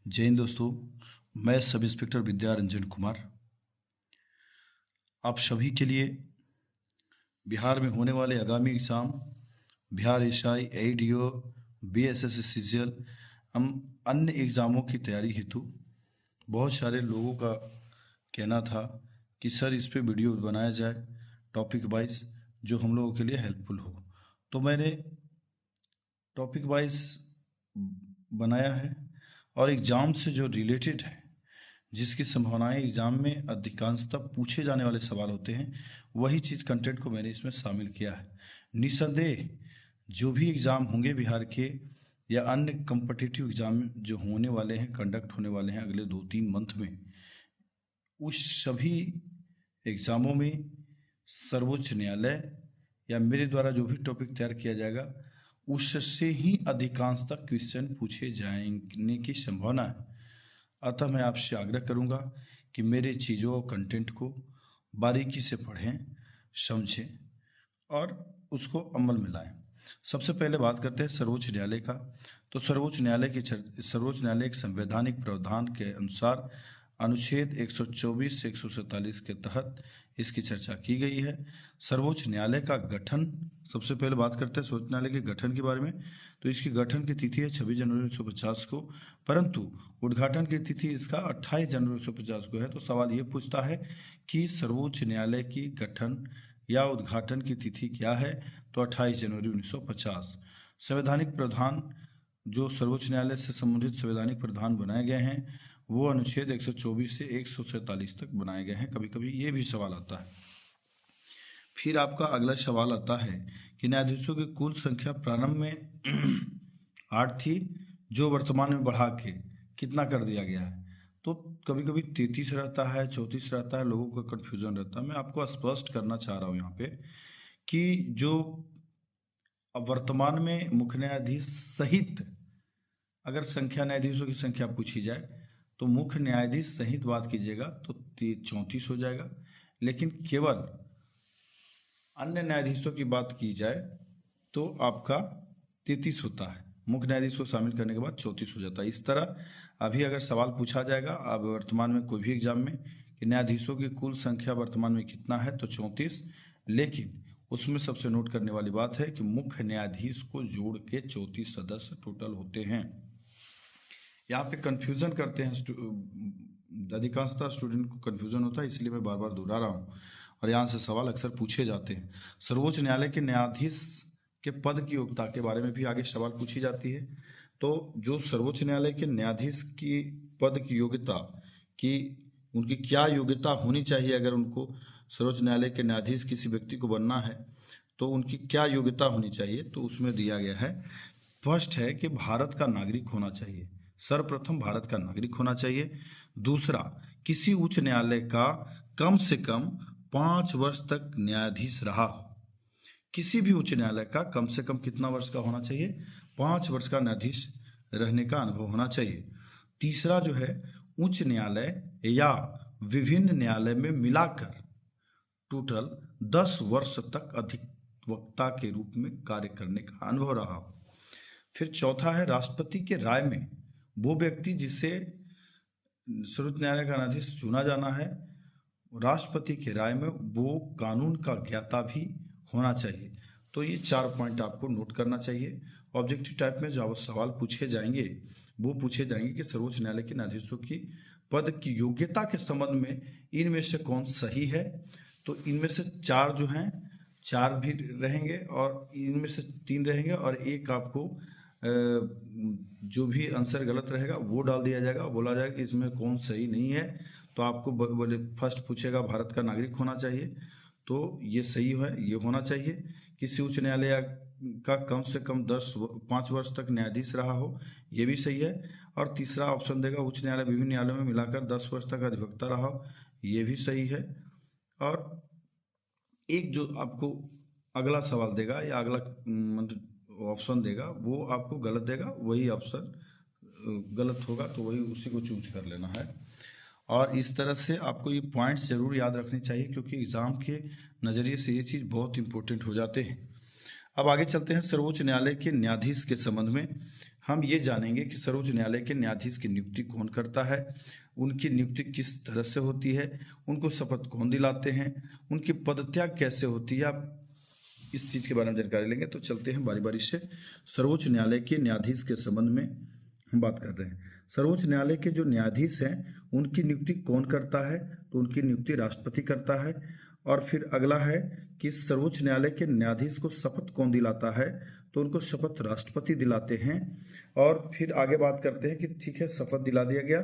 जय हिंद दोस्तों। मैं सब इंस्पेक्टर विद्या रंजन कुमार आप सभी के लिए बिहार में होने वाले आगामी exam Bihar SI ADO BSS CGL हम अन्य एग्ज़ामों की तैयारी हेतु बहुत सारे लोगों का कहना था कि सर इस पे वीडियो बनाया जाए टॉपिक वाइज जो हम लोगों के लिए हेल्पफुल हो। तो मैंने टॉपिक वाइज बनाया है और एग्ज़ाम से जो रिलेटेड है, जिसकी संभावनाएं एग्ज़ाम में अधिकांशतः पूछे जाने वाले सवाल होते हैं, वही चीज़ कंटेंट को मैंने इसमें शामिल किया है। निस्संदेह जो भी एग्ज़ाम होंगे बिहार के या अन्य कम्पिटिटिव एग्ज़ाम जो होने वाले हैं, कंडक्ट होने वाले हैं अगले 2-3 मंथ में, उस सभी एग्ज़ामों में सर्वोच्च न्यायालय या मेरे द्वारा जो भी टॉपिक तैयार किया जाएगा उससे ही अधिकांशतः क्वेश्चन पूछे जाने की संभावना है। अतः मैं आपसे आग्रह करूंगा कि मेरे चीज़ों और कंटेंट को बारीकी से पढ़ें, समझें और उसको अमल में लाएं। सबसे पहले बात करते हैं सर्वोच्च न्यायालय का। तो सर्वोच्च न्यायालय एक संवैधानिक प्रावधान के अनुसार अनुच्छेद 124 से 147 के तहत इसकी चर्चा की गई है। सर्वोच्च न्यायालय का गठन, सबसे पहले बात करते हैं सर्वोच्च न्यायालय के गठन के बारे में। तो इसकी गठन की तिथि है 26 जनवरी 1950 को, परंतु उद्घाटन की तिथि इसका 28 जनवरी 1950 को है। तो सवाल ये पूछता है कि सर्वोच्च न्यायालय की गठन या उद्घाटन की तिथि क्या है? तो 28 जनवरी 1950। संवैधानिक प्रावधान जो सर्वोच्च न्यायालय से संबंधित संवैधानिक प्रावधान बनाए गए हैं वो अनुच्छेद 124 से 147 तक बनाए गए हैं। कभी कभी ये भी सवाल आता है। फिर आपका अगला सवाल आता है कि न्यायाधीशों की कुल संख्या प्रारंभ में 8 थी, जो वर्तमान में बढ़ा के कितना कर दिया गया है? तो कभी कभी 33 रहता है, 34 रहता है, लोगों का कन्फ्यूजन रहता है। मैं आपको स्पष्ट करना चाह रहा हूँ यहाँ पे कि जो वर्तमान में मुख्य न्यायाधीश सहित अगर संख्या न्यायाधीशों की संख्या पूछी जाए तो मुख्य न्यायाधीश सहित बात कीजिएगा तो 34 हो जाएगा, लेकिन केवल अन्य न्यायाधीशों की बात की जाए तो आपका 33 होता है। मुख्य न्यायाधीश को शामिल करने के बाद 34 हो जाता है। इस तरह अभी अगर सवाल पूछा जाएगा अब वर्तमान में कोई भी एग्जाम में कि न्यायाधीशों की कुल संख्या वर्तमान में कितना है तो 34, लेकिन उसमें सबसे नोट करने वाली बात है कि मुख्य न्यायाधीश को जोड़ के 34 सदस्य टोटल होते हैं। यहाँ पे कंफ्यूजन करते हैं, अधिकांशतः स्टूडेंट को कंफ्यूजन होता है, इसलिए मैं बार बार दोहरा रहा हूँ और यहाँ से सवाल अक्सर पूछे जाते हैं। सर्वोच्च न्यायालय के न्यायाधीश के पद की योग्यता के बारे में भी आगे सवाल पूछी जाती है। तो जो सर्वोच्च न्यायालय के न्यायाधीश की पद की योग्यता की उनकी क्या योग्यता होनी चाहिए, अगर उनको सर्वोच्च न्यायालय के न्यायाधीश किसी व्यक्ति को बनना है तो उनकी क्या योग्यता होनी चाहिए, तो उसमें दिया गया है। फर्स्ट है कि भारत का नागरिक होना चाहिए, सर्वप्रथम भारत का नागरिक होना चाहिए। दूसरा, किसी उच्च न्यायालय का कम से कम 5 वर्ष तक न्यायाधीश रहा हो। किसी भी उच्च न्यायालय का कम से कम कितना वर्ष का होना चाहिए? 5 वर्ष का न्यायाधीश रहने का अनुभव होना चाहिए। तीसरा जो है, उच्च न्यायालय या विभिन्न न्यायालय में मिलाकर टोटल 10 वर्ष तक अधिवक्ता के रूप में कार्य करने का अनुभव रहा हो। फिर चौथा है, राष्ट्रपति के राय में वो व्यक्ति जिसे सर्वोच्च न्यायालय का न्यायाधीश चुना जाना है, राष्ट्रपति के राय में वो कानून का ज्ञाता भी होना चाहिए। तो ये 4 पॉइंट आपको नोट करना चाहिए। ऑब्जेक्टिव टाइप में जो सवाल पूछे जाएंगे वो पूछे जाएंगे कि सर्वोच्च न्यायालय के न्यायाधीशों की पद की योग्यता के संबंध में इनमें से कौन सही है। तो इनमें से 4 जो हैं, 4 भी रहेंगे और इनमें से 3 रहेंगे और एक आपको जो भी आंसर गलत रहेगा वो डाल दिया जाएगा, बोला जाएगा कि इसमें कौन सही नहीं है। तो आपको बोले फर्स्ट पूछेगा भारत का नागरिक होना चाहिए, तो ये सही है, ये होना चाहिए। किसी उच्च न्यायालय का कम से कम 5 वर्ष तक न्यायाधीश रहा हो, ये भी सही है। और तीसरा ऑप्शन देगा, उच्च न्यायालय विभिन्न न्यायालयों में मिलाकर 10 वर्ष तक अधिवक्ता रहा हो, ये भी सही है। और एक जो आपको अगला सवाल देगा या अगला ऑप्शन देगा वो आपको गलत देगा, वही ऑप्शन गलत होगा तो वही उसी को चूज कर लेना है। और इस तरह से आपको ये पॉइंट्स जरूर याद रखने चाहिए क्योंकि एग्ज़ाम के नज़रिए से ये चीज़ बहुत इंपॉर्टेंट हो जाते हैं। अब आगे चलते हैं सर्वोच्च न्यायालय के न्यायाधीश के संबंध में। हम ये जानेंगे कि सर्वोच्च न्यायालय के न्यायाधीश की नियुक्ति कौन करता है, उनकी नियुक्ति किस तरह से होती है, उनको शपथ कौन दिलाते हैं, उनकी पदत्याग कैसे होती है। आप इस चीज़ के बारे में जानकारी लेंगे। तो चलते हैं बारी बारी से। सर्वोच्च न्यायालय के न्यायाधीश के संबंध में हम बात कर रहे हैं। सर्वोच्च न्यायालय के जो न्यायाधीश हैं उनकी नियुक्ति कौन करता है, तो उनकी नियुक्ति राष्ट्रपति करता है। और फिर अगला है कि सर्वोच्च न्यायालय के न्यायाधीश को शपथ कौन दिलाता है, तो उनको शपथ राष्ट्रपति दिलाते हैं। और फिर आगे बात करते हैं कि ठीक है, शपथ दिला दिया गया,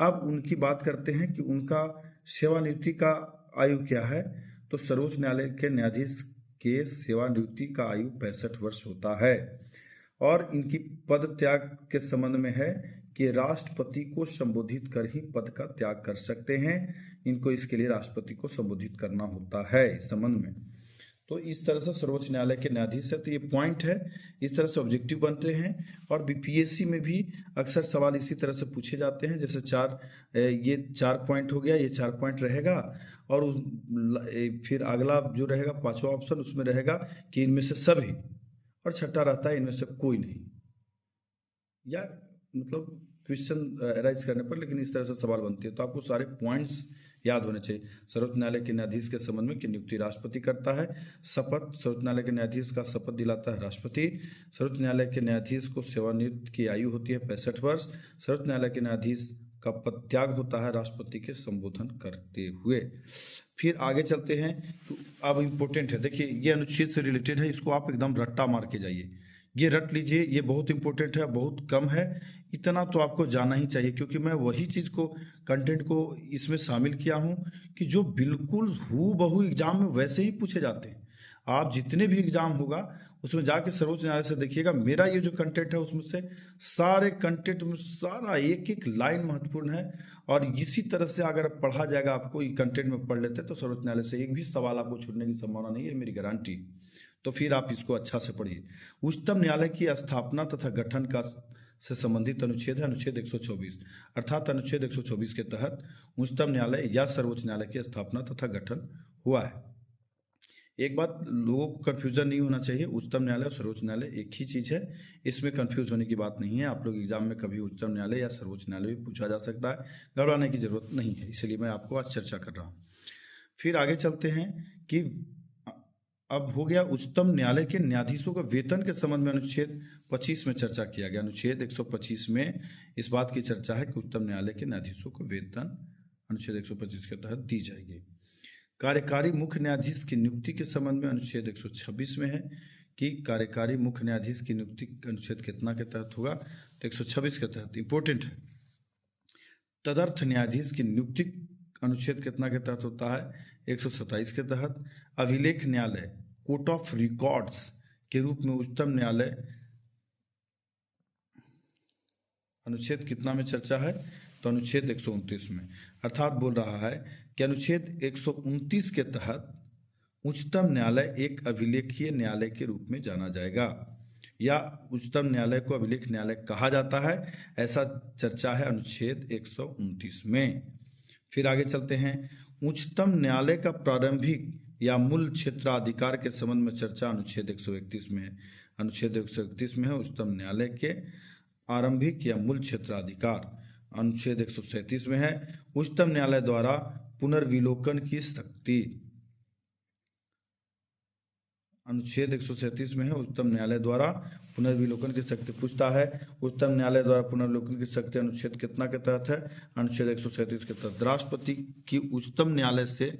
अब उनकी बात करते हैं कि उनका सेवानिवृत्ति का आयु क्या है। तो सर्वोच्च न्यायालय के न्यायाधीश के सेवानिवृत्ति का आयु 65 वर्ष होता है। और इनकी पद त्याग के संबंध में है कि राष्ट्रपति को संबोधित कर ही पद का त्याग कर सकते हैं। इनको इसके लिए राष्ट्रपति को संबोधित करना होता है इस संबंध में। तो इस तरह से सर्वोच्च न्यायालय के न्यायाधीश है। तो ये पॉइंट है, इस तरह से ऑब्जेक्टिव बनते हैं। और बीपीएससी में भी अक्सर सवाल इसी तरह से पूछे जाते हैं। जैसे ये 4 पॉइंट हो गया, ये 4 पॉइंट रहेगा। और फिर अगला जो रहेगा 5वां ऑप्शन, उसमें रहेगा कि इनमें से सभी, और छठा रहता है इनमें से कोई नहीं, या मतलब क्वेश्चन अराइज करने पर। लेकिन इस तरह से सवाल बनती है, तो आपको सारे पॉइंट्स याद होने चाहिए। सर्वोच्च न्यायालय के न्यायाधीश के संबंध में कि नियुक्ति राष्ट्रपति करता है। शपथ, सर्वोच्च न्यायालय के न्यायाधीश का शपथ दिलाता है राष्ट्रपति। सर्वोच्च न्यायालय के न्यायाधीश को सेवानिवृत्त की आयु होती है 65 वर्ष। सर्वोच्च न्यायालय के न्यायाधीश का पद त्याग होता है राष्ट्रपति के संबोधन करते हुए। फिर आगे चलते हैं। तो अब इम्पोर्टेंट है, देखिए ये अनुच्छेद से रिलेटेड है, इसको आप एकदम रट्टा मार के जाइए, ये रट लीजिए, ये बहुत इंपॉर्टेंट है, बहुत कम है। इतना तो आपको जाना ही चाहिए, क्योंकि मैं वही चीज़ को, कंटेंट को इसमें शामिल किया हूँ कि जो बिल्कुल हूबहू एग्जाम में वैसे ही पूछे जाते हैं। आप जितने भी एग्जाम होगा उसमें जाके सर्वोच्च न्यायालय से देखिएगा, मेरा ये जो कंटेंट है उसमें से सारे कंटेंट में सारा एक एक लाइन महत्वपूर्ण है। और इसी तरह से अगर पढ़ा जाएगा, आपको ये कंटेंट में पढ़ लेते तो सर्वोच्च न्यायालय से एक भी सवाल आपको छूटने की संभावना नहीं है, मेरी गारंटी। तो फिर आप इसको अच्छा से पढ़िए। उच्चतम न्यायालय की स्थापना तथा गठन का से संबंधित अनुच्छेद है अनुच्छेद 124। अर्थात अनुच्छेद 124 के तहत उच्चतम न्यायालय या सर्वोच्च न्यायालय की स्थापना तथा गठन हुआ है। एक बात लोगों को कंफ्यूजन नहीं होना चाहिए, उच्चतम न्यायालय और सर्वोच्च न्यायालय एक ही चीज़ है, इसमें कंफ्यूज होने की बात नहीं है। आप लोग एग्जाम में कभी उच्चतम न्यायालय या सर्वोच्च न्यायालय भी पूछा जा सकता है, घबराने की जरूरत नहीं है, इसलिए मैं आपको आज चर्चा कर रहा हूँ। फिर आगे चलते हैं कि अब हो गया उच्चतम न्यायालय के न्यायाधीशों का वेतन के संबंध में अनुच्छेद 25 में चर्चा किया गया। अनुच्छेद 125 में इस बात की चर्चा है कि उच्चतम न्यायालय के न्यायाधीशों को वेतन अनुच्छेद 125 के तहत दी जाएगी। कार्यकारी मुख्य न्यायाधीश की नियुक्ति के संबंध में अनुच्छेद 126 में है कि कार्यकारी मुख्य न्यायाधीश की नियुक्ति अनुच्छेद कितना के तहत होगा, तो 126 के तहत। इंपॉर्टेंट है। तदर्थ न्यायाधीश की नियुक्ति अनुच्छेद कितना के तहत होता है, 127 के तहत। अभिलेख न्यायालय कोर्ट ऑफ रिकॉर्ड्स के रूप में उच्चतम न्यायालय अनुच्छेद कितना में चर्चा है, तो अनुच्छेद 129 में। अर्थात बोल रहा है कि अनुच्छेद 129 के तहत उच्चतम न्यायालय एक अभिलेखीय न्यायालय के रूप में जाना जाएगा, या उच्चतम न्यायालय को अभिलेख न्यायालय कहा जाता है, ऐसा चर्चा है अनुच्छेद 129 में। फिर आगे चलते हैं। उच्चतम न्यायालय का प्रारंभिक या मूल क्षेत्राधिकार के संबंध में चर्चा अनुच्छेद 131 में है। अनुच्छेद 131 में है उच्चतम न्यायालय के आरंभिक या मूल क्षेत्राधिकार। अनुच्छेद 137 में है उच्चतम न्यायालय द्वारा पुनर्विलोकन की शक्ति। अनुच्छेद 137 में है उच्चतम न्यायालय द्वारा पुनर्विलोकन की शक्ति। पूछता है उच्चतम न्यायालय द्वारा पुनर्विलोकन की शक्ति अनुच्छेद कितना के तहत है, अनुच्छेद 137 के तहत। राष्ट्रपति की उच्चतम न्यायालय से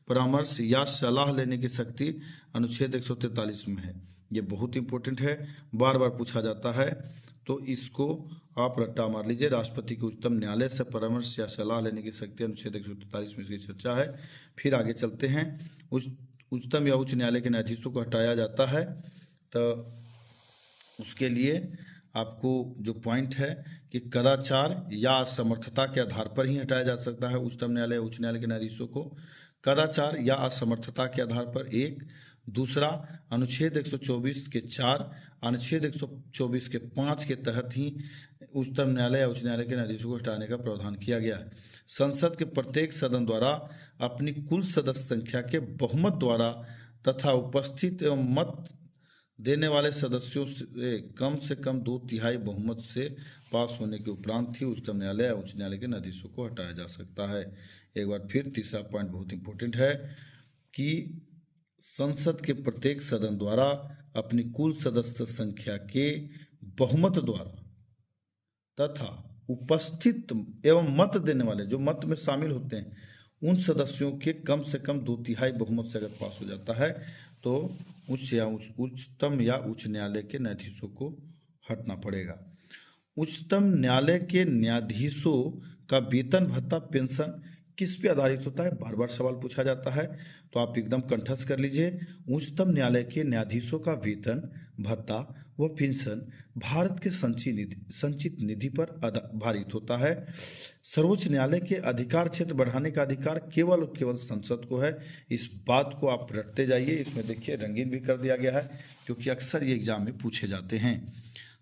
परामर्श या सलाह लेने की शक्ति अनुच्छेद 143 में है। ये बहुत इंपॉर्टेंट है, बार बार पूछा जाता है, तो इसको आप रट्टा मार लीजिए। राष्ट्रपति की उच्चतम न्यायालय से परामर्श या सलाह लेने की शक्ति अनुच्छेद 143 में इसकी चर्चा है। फिर आगे चलते हैं। उच्चतम या उच्च न्यायालय के न्यायाधीशों को हटाया जाता है, तो उसके लिए आपको जो पॉइंट है कि कदाचार या असमर्थता के आधार पर ही हटाया जा सकता है उच्चतम न्यायालय उच्च न्यायालय के न्यायाधीशों को, कदाचार या असमर्थता के आधार पर। एक दूसरा, अनुच्छेद 124 के 4, अनुच्छेद 124 के 5 के तहत ही उच्चतम न्यायालय या उच्च न्यायालय के न्यायाधीशों को हटाने का प्रावधान किया गया है। संसद के प्रत्येक सदन द्वारा अपनी कुल सदस्य संख्या के बहुमत द्वारा तथा उपस्थित एवं मत देने वाले सदस्यों से कम 2/3 बहुमत से पास होने के उपरांत ही उच्चतम न्यायालय या उच्च न्यायालय के न्यायाधीशों को हटाया जा सकता है। एक बार फिर तीसरा पॉइंट बहुत इंपॉर्टेंट है कि संसद के प्रत्येक सदन द्वारा अपनी कुल सदस्य संख्या के बहुमत द्वारा तथा उपस्थित एवं मत देने वाले, जो मत में शामिल होते हैं, उन सदस्यों के कम से कम 2/3 बहुमत से अगर पास हो जाता है तो उच्चतम या उच्च न्यायालय के न्यायाधीशों को हटना पड़ेगा। उच्चतम न्यायालय के न्यायाधीशों का वेतन भत्ता पेंशन किस पे आधारित होता है, बार बार सवाल पूछा जाता है, तो आप एकदम कंठस्थ कर लीजिए। उच्चतम न्यायालय के न्यायाधीशों का वेतन भत्ता व पेंशन भारत के संचित निधि पर आधारित होता है। सर्वोच्च न्यायालय के अधिकार क्षेत्र बढ़ाने का अधिकार केवल और केवल संसद को है। इस बात को आप रटते जाइए। इसमें देखिए रंगीन भी कर दिया गया है क्योंकि अक्सर ये एग्जाम में पूछे जाते हैं।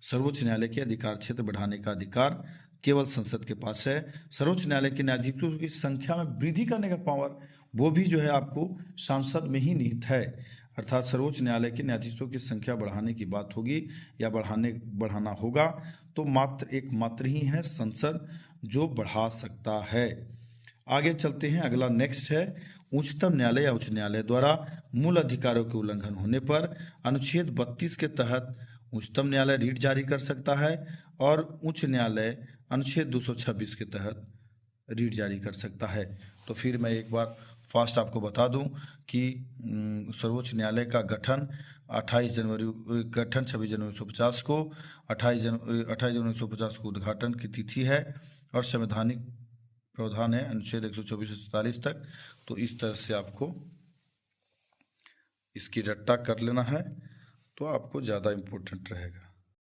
सर्वोच्च न्यायालय के अधिकार क्षेत्र बढ़ाने का अधिकार केवल संसद के पास है। सर्वोच्च न्यायालय के न्यायाधीशों की संख्या में वृद्धि करने का पावर वो भी जो है आपको सांसद में ही निहित है। अर्थात सर्वोच्च न्यायालय के न्यायाधीशों की संख्या बढ़ाने की बात होगी या बढ़ाना होगा तो मात्र ही है संसद जो बढ़ा सकता है। आगे चलते हैं, अगला नेक्स्ट है उच्चतम न्यायालय या उच्च न्यायालय द्वारा मूल अधिकारों के उल्लंघन होने पर अनुच्छेद 32 के तहत उच्चतम न्यायालय रीट जारी कर सकता है और उच्च न्यायालय अनुच्छेद 226 के तहत रीट जारी कर सकता है। तो फिर मैं एक बार फास्ट आपको बता दूं कि सर्वोच्च न्यायालय का गठन 26 जनवरी 1950 को 28 जनवरी 1950 को उद्घाटन की तिथि है और संवैधानिक प्रावधान है अनुच्छेद 124 से 47 तक। तो इस तरह से आपको इसकी रट्टा कर लेना है तो आपको ज़्यादा इम्पोर्टेंट रहेगा।